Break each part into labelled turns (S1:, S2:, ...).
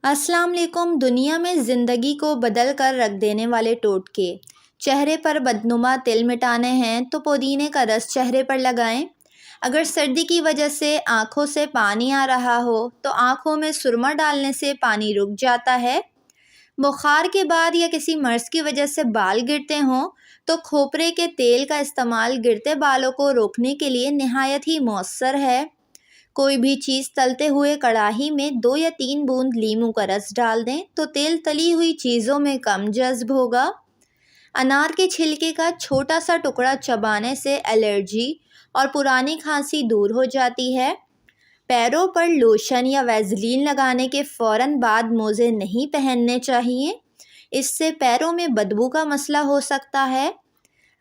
S1: السلام علیکم۔ دنیا میں زندگی کو بدل کر رکھ دینے والے ٹوٹکے۔ چہرے پر بدنما تل مٹانے ہیں تو پودینے کا رس چہرے پر لگائیں۔ اگر سردی کی وجہ سے آنکھوں سے پانی آ رہا ہو تو آنکھوں میں سرما ڈالنے سے پانی رک جاتا ہے۔ بخار کے بعد یا کسی مرض کی وجہ سے بال گرتے ہوں تو کھوپرے کے تیل کا استعمال گرتے بالوں کو روکنے کے لیے نہایت ہی مؤثر ہے۔ کوئی بھی چیز تلتے ہوئے کڑاہی میں 2 یا 3 بوند لیموں کا رس ڈال دیں تو تیل تلی ہوئی چیزوں میں کم جذب ہوگا۔ انار کے چھلکے کا چھوٹا سا ٹکڑا چبانے سے الرجی اور پرانی کھانسی دور ہو جاتی ہے۔ پیروں پر لوشن یا ویزلین لگانے کے فوراً بعد موزے نہیں پہننے چاہیے، اس سے پیروں میں بدبو کا مسئلہ ہو سکتا ہے۔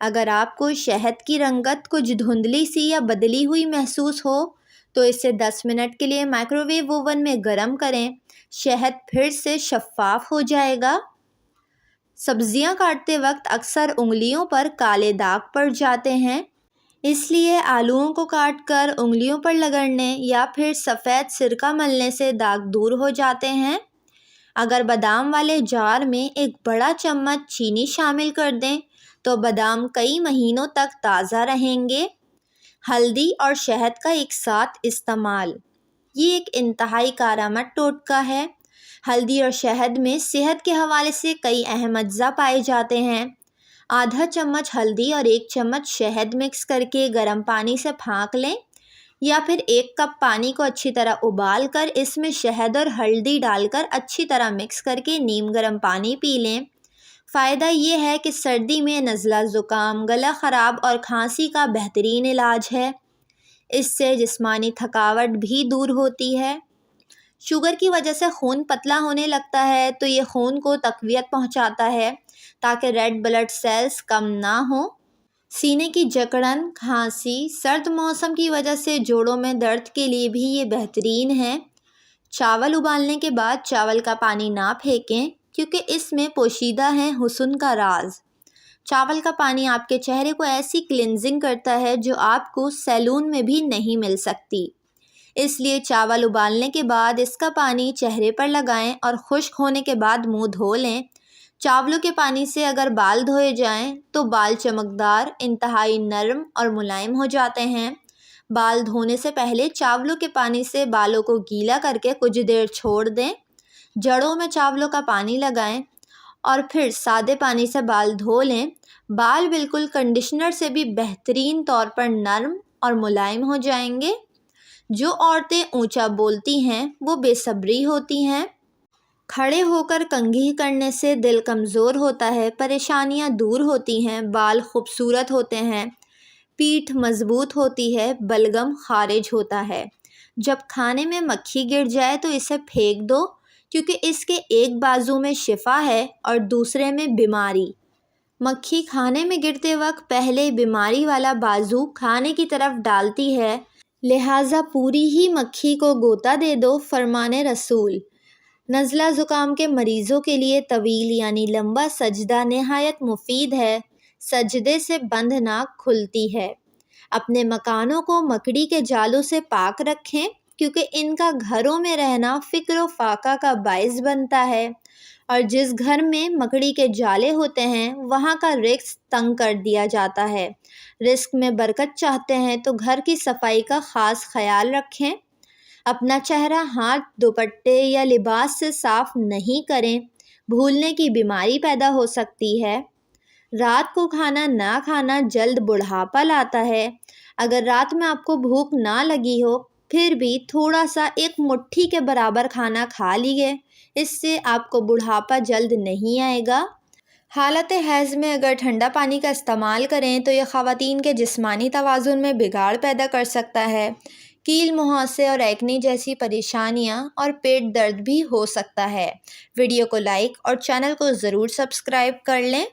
S1: اگر آپ کو شہد کی رنگت کچھ دھندلی سی یا بدلی ہوئی محسوس ہو تو اسے 10 منٹ کے لیے مائکرو ویو اوون میں گرم کریں، شہد پھر سے شفاف ہو جائے گا۔ سبزیاں کاٹتے وقت اکثر انگلیوں پر کالے داغ پڑ جاتے ہیں، اس لیے آلوؤں کو کاٹ کر انگلیوں پر رگڑنے یا پھر سفید سرکہ ملنے سے داغ دور ہو جاتے ہیں۔ اگر بادام والے جار میں ایک بڑا چمچ چینی شامل کر دیں تو بادام کئی مہینوں تک تازہ رہیں گے۔ ہلدی اور شہد کا ایک ساتھ استعمال، یہ ایک انتہائی کارآمد ٹوٹکا ہے۔ ہلدی اور شہد میں صحت کے حوالے سے کئی اہم اجزاء پائے جاتے ہیں۔ آدھا چمچ ہلدی اور 1 چمچ شہد مکس کر کے گرم پانی سے پھانک لیں یا پھر 1 کپ پانی کو اچھی طرح ابال کر اس میں شہد اور ہلدی ڈال کر اچھی طرح مکس کر کے نیم گرم پانی پی لیں۔ فائدہ یہ ہے کہ سردی میں نزلہ زکام، گلا خراب اور کھانسی کا بہترین علاج ہے۔ اس سے جسمانی تھکاوٹ بھی دور ہوتی ہے۔ شوگر کی وجہ سے خون پتلا ہونے لگتا ہے تو یہ خون کو تقویت پہنچاتا ہے تاکہ ریڈ بلڈ سیلز کم نہ ہوں۔ سینے کی جکڑن، کھانسی، سرد موسم کی وجہ سے جوڑوں میں درد کے لیے بھی یہ بہترین ہے۔ چاول ابالنے کے بعد چاول کا پانی نہ پھینکیں کیونکہ اس میں پوشیدہ ہے حسن کا راز۔ چاول کا پانی آپ کے چہرے کو ایسی کلینزنگ کرتا ہے جو آپ کو سیلون میں بھی نہیں مل سکتی، اس لیے چاول ابالنے کے بعد اس کا پانی چہرے پر لگائیں اور خشک ہونے کے بعد منہ دھو لیں۔ چاولوں کے پانی سے اگر بال دھوئے جائیں تو بال چمکدار، انتہائی نرم اور ملائم ہو جاتے ہیں۔ بال دھونے سے پہلے چاولوں کے پانی سے بالوں کو گیلا کر کے کچھ دیر چھوڑ دیں۔ جڑوں میں چاولوں کا پانی لگائیں اور پھر سادے پانی سے بال دھو لیں۔ بال بالکل کنڈیشنر سے بھی بہترین طور پر نرم اور ملائم ہو جائیں گے۔ جو عورتیں اونچا بولتی ہیں وہ بے صبری ہوتی ہیں۔ کھڑے ہو کر کنگھی کرنے سے دل کمزور ہوتا ہے، پریشانیاں دور ہوتی ہیں، بال خوبصورت ہوتے ہیں، پیٹھ مضبوط ہوتی ہے، بلغم خارج ہوتا ہے۔ جب کھانے میں مکھی گر جائے تو اسے پھینک دو کیونکہ اس کے ایک بازو میں شفا ہے اور دوسرے میں بیماری۔ مکھی کھانے میں گرتے وقت پہلے بیماری والا بازو کھانے کی طرف ڈالتی ہے، لہٰذا پوری ہی مکھی کو غوطہ دے دو، فرمان رسول۔ نزلہ زکام کے مریضوں کے لیے طویل یعنی لمبا سجدہ نہایت مفید ہے۔ سجدے سے بند ناک کھلتی ہے۔ اپنے مکانوں کو مکڑی کے جالوں سے پاک رکھیں کیونکہ ان کا گھروں میں رہنا فکر و فاقہ کا باعث بنتا ہے، اور جس گھر میں مکڑی کے جالے ہوتے ہیں وہاں کا رزق تنگ کر دیا جاتا ہے۔ رزق میں برکت چاہتے ہیں تو گھر کی صفائی کا خاص خیال رکھیں۔ اپنا چہرہ ہاتھ، دوپٹے یا لباس سے صاف نہیں کریں، بھولنے کی بیماری پیدا ہو سکتی ہے۔ رات کو کھانا نہ کھانا جلد بڑھاپا لاتا ہے۔ اگر رات میں آپ کو بھوک نہ لگی ہو پھر بھی تھوڑا سا 1 مٹھی کے برابر کھانا کھا لیجیے، اس سے آپ کو بڑھاپا جلد نہیں آئے گا۔ حالت حیض میں اگر ٹھنڈا پانی کا استعمال کریں تو یہ خواتین کے جسمانی توازن میں بگاڑ پیدا کر سکتا ہے۔ کیل مہاسے اور ایکنی جیسی پریشانیاں اور پیٹ درد بھی ہو سکتا ہے۔ ویڈیو کو لائک اور چینل کو ضرور سبسکرائب کر لیں۔